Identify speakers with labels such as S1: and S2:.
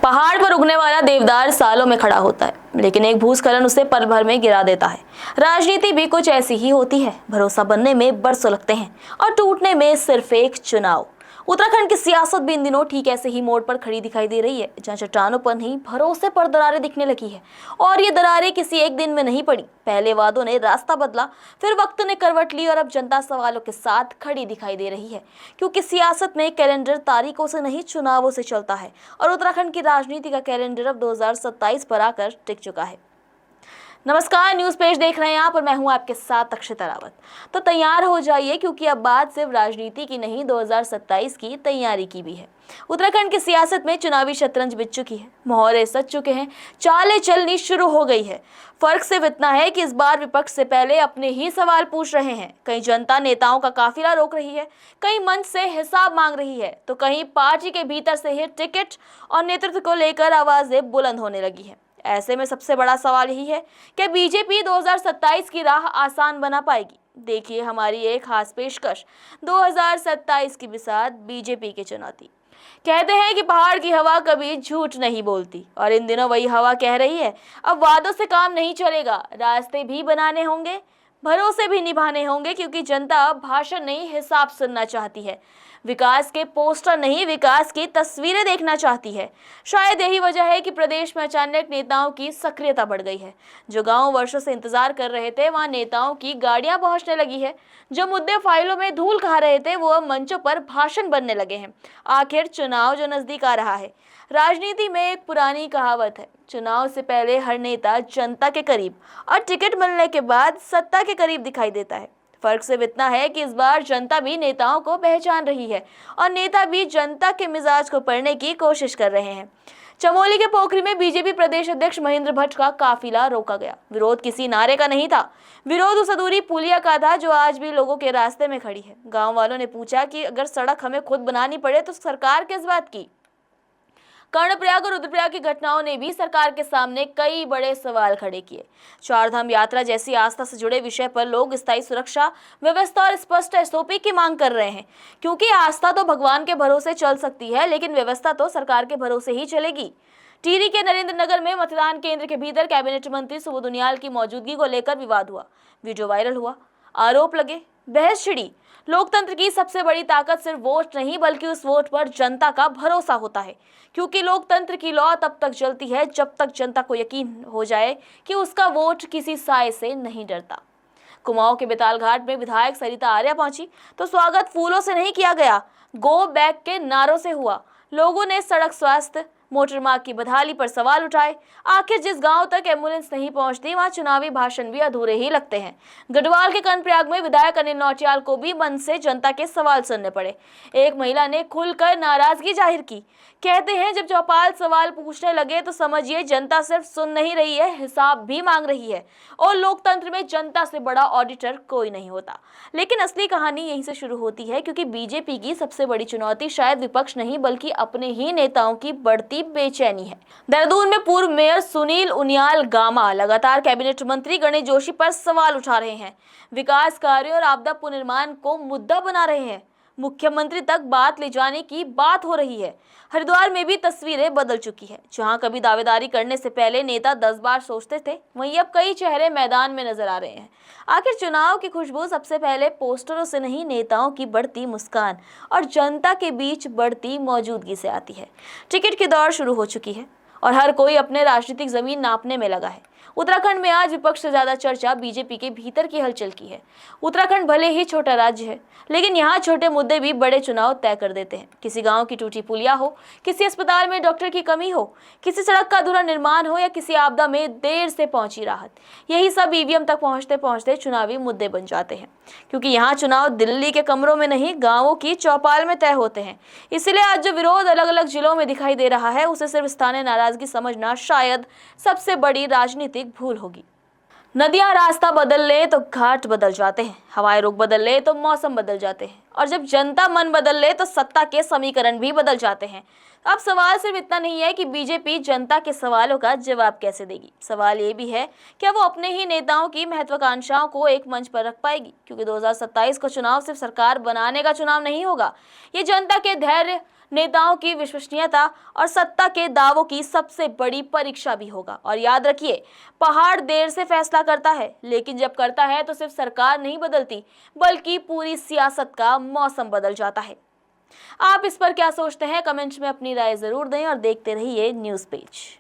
S1: पहाड़ पर उगने वाला देवदार सालों में खड़ा होता है, लेकिन एक भूस्खलन उसे पल भर में गिरा देता है। राजनीति भी कुछ ऐसी ही होती है। भरोसा बनने में बरसों लगते हैं और टूटने में सिर्फ एक चुनाव। उत्तराखंड की सियासत भी इन दिनों ठीक ऐसे ही मोड़ पर खड़ी दिखाई दे रही है, जहां चट्टानों पर नहीं भरोसे पर दरारें दिखने लगी है। और ये दरारें किसी एक दिन में नहीं पड़ी। पहले वादों ने रास्ता बदला, फिर वक्त ने करवट ली और अब जनता सवालों के साथ खड़ी दिखाई दे रही है। क्योंकि सियासत में कैलेंडर तारीखों से नहीं चुनावों से चलता है और उत्तराखंड की राजनीति का कैलेंडर अब 2027 पर आकर टिक चुका है। नमस्कार, न्यूज पेज देख रहे हैं आप और मैं हूं आपके साथ अक्षता रावत। तो तैयार हो जाइए, क्योंकि अब बात सिर्फ राजनीति की नहीं 2027 की तैयारी की भी है। उत्तराखंड की सियासत में चुनावी शतरंज बिछ चुकी है, मोहरे सज चुके हैं, चालें चलनी शुरू हो गई है। फर्क सिर्फ इतना है कि इस बार विपक्ष से पहले अपने ही सवाल पूछ रहे हैं। कहीं जनता नेताओं का काफिला रोक रही है, कहीं मंच से हिसाब मांग रही है, तो कहीं पार्टी के भीतर से ही टिकट और नेतृत्व को लेकर आवाजें बुलंद होने लगी है। ऐसे में सबसे बड़ा सवाल यही है कि बीजेपी 2027 की राह आसान बना पाएगी। देखिए हमारी एक खास पेशकश 2027 की बिसात बीजेपी की चुनौती। कहते हैं कि पहाड़ की हवा कभी झूठ नहीं बोलती, और इन दिनों वही हवा कह रही है अब वादों से काम नहीं चलेगा, रास्ते भी बनाने होंगे, भरोसे भी निभाने होंगे। क्योंकि जनता अब भाषण नहीं हिसाब सुनना चाहती है, विकास के पोस्टर नहीं विकास की तस्वीरें देखना चाहती है। शायद यही वजह है कि प्रदेश में अचानक नेताओं की सक्रियता बढ़ गई है। जो गांव वर्षों से इंतजार कर रहे थे, वहां नेताओं की गाड़ियां पहुंचने लगी है। जो मुद्दे फाइलों में धूल खा रहे थे, वो अब मंचों पर भाषण बनने लगे हैं। आखिर चुनाव जो नजदीक आ रहा है। राजनीति में एक पुरानी कहावत है, चुनाव से पहले हर नेता जनता के करीब और टिकट मिलने के बाद सत्ता के करीब दिखाई देता है। फर्क सिर्फ इतना है कि इस बार जनता भी नेताओं को पहचान रही है और नेता भी जनता के मिजाज को पढ़ने की कोशिश कर रहे हैं। चमोली के पोखरी में बीजेपी प्रदेश अध्यक्ष महेंद्र भट्ट का काफिला रोका गया। विरोध किसी नारे का नहीं था, विरोध उस अधूरी पुलिया का था जो आज भी लोगों के रास्ते में खड़ी है। गांव वालों ने पूछा कि अगर सड़क हमें खुद बनानी पड़े तो सरकार किस बात की। कर्णप्रयाग और रुद्रप्रयाग की घटनाओं ने भी सरकार के सामने कई बड़े सवाल खड़े किए। चारधाम यात्रा जैसी आस्था से जुड़े विषय पर लोग स्थायी सुरक्षा व्यवस्था और स्पष्ट एसओपी की मांग कर रहे हैं। क्योंकि आस्था तो भगवान के भरोसे चल सकती है, लेकिन व्यवस्था तो सरकार के भरोसे ही चलेगी। टिहरी के नरेंद्र नगर में मतदान केंद्र के भीतर कैबिनेट मंत्री सुबोध उनियाल की मौजूदगी को लेकर विवाद हुआ। वीडियो वायरल हुआ, आरोप लगे, बहस छिड़ी। लोकतंत्र की सबसे बड़ी ताकत सिर्फ वोट नहीं, बल्कि उस वोट पर जनता का भरोसा होता है। क्योंकि लोकतंत्र की लौ तब तक चलती है जब तक जनता को यकीन हो जाए कि उसका वोट किसी साए से नहीं डरता। कुमाऊं के बेताल घाट में विधायक सरिता आर्या पहुंची तो स्वागत फूलों से नहीं किया गया, गो बैक के नारों से हुआ। लोगों ने सड़क, स्वास्थ्य, मोटर मार्ग की बहाली पर सवाल उठाए। आखिर जिस गांव तक एम्बुलेंस नहीं पहुंचती, वहां चुनावी भाषण भी अधूरे ही लगते हैं। गढ़वाल के कर्णप्रयाग में विधायक अनिल नौटियाल को भी मन से जनता के सवाल सुनने पड़े। एक महिला ने खुलकर नाराजगी जाहिर की। कहते हैं जब चौपाल सवाल पूछने लगे तो समझिए जनता सिर्फ सुन नहीं रही है, हिसाब भी मांग रही है। और लोकतंत्र में जनता से बड़ा ऑडिटर कोई नहीं होता। लेकिन असली कहानी यहीं से शुरू होती है, क्योंकि बीजेपी की सबसे बड़ी चुनौती शायद विपक्ष नहीं, बल्कि अपने ही नेताओं की बढ़ती बेचैनी है। देहरादून में पूर्व मेयर सुनील उनियाल गामा लगातार कैबिनेट मंत्री गणेश जोशी पर सवाल उठा रहे हैं। विकास कार्यों और आपदा पुनर्निर्माण को मुद्दा बना रहे हैं। मुख्यमंत्री तक बात ले जाने की बात हो रही है। हरिद्वार में भी तस्वीरें बदल चुकी है। जहां कभी दावेदारी करने से पहले नेता 10 बार सोचते थे, वहीं अब कई चेहरे मैदान में नजर आ रहे हैं। आखिर चुनाव की खुशबू सबसे पहले पोस्टरों से नहीं, नेताओं की बढ़ती मुस्कान और जनता के बीच बढ़ती मौजूदगी से आती है। टिकट की दौड़ शुरू हो चुकी है और हर कोई अपने राजनीतिक जमीन नापने में लगा है। उत्तराखंड में आज विपक्ष से ज्यादा चर्चा बीजेपी के भीतर की हलचल की है। उत्तराखंड भले ही छोटा राज्य है, लेकिन यहाँ छोटे मुद्दे भी बड़े चुनाव तय कर देते हैं। किसी गांव की टूटी पुलिया हो, किसी अस्पताल में डॉक्टर की कमी हो, किसी सड़क का अधूरा निर्माण हो या किसी आपदा में देर से पहुंची राहत, यही सब ईवीएम तक पहुंचते पहुंचते चुनावी मुद्दे बन जाते हैं। क्योंकि यहाँ चुनाव दिल्ली के कमरों में नहीं, गाँवों की चौपाल में तय होते हैं। इसलिए आज जो विरोध अलग अलग जिलों में दिखाई दे रहा है, उसे सिर्फ स्थानीय नाराजगी समझना शायद सबसे बड़ी राजनीतिक भूल होगी। नदियां रास्ता बदल ले तो घाट बदल जाते हैं, हवाएं रुख बदल ले तो मौसम बदल जाते हैं, और जब जनता मन बदल ले तो सत्ता के समीकरण भी बदल जाते हैं। अब सवाल सिर्फ इतना नहीं है कि बीजेपी जनता के सवालों का जवाब कैसे देगी, सवाल ये भी है क्या वो अपने ही नेताओं की महत्वाकांक्षाओं को एक मंच पर रख पाएगी। क्योंकि 2027 का चुनाव सिर्फ सरकार बनाने का चुनाव नहीं होगा, ये जनता के धैर्य, नेताओं की विश्वसनीयता और सत्ता के दावों की सबसे बड़ी परीक्षा भी होगा। और याद रखिए, पहाड़ देर से फैसला करता है, लेकिन जब करता है तो सिर्फ सरकार नहीं बदलती, बल्कि पूरी सियासत का मौसम बदल जाता है। आप इस पर क्या सोचते हैं? कमेंट्स में अपनी राय जरूर दें और देखते रहिए न्यूज़ पेज।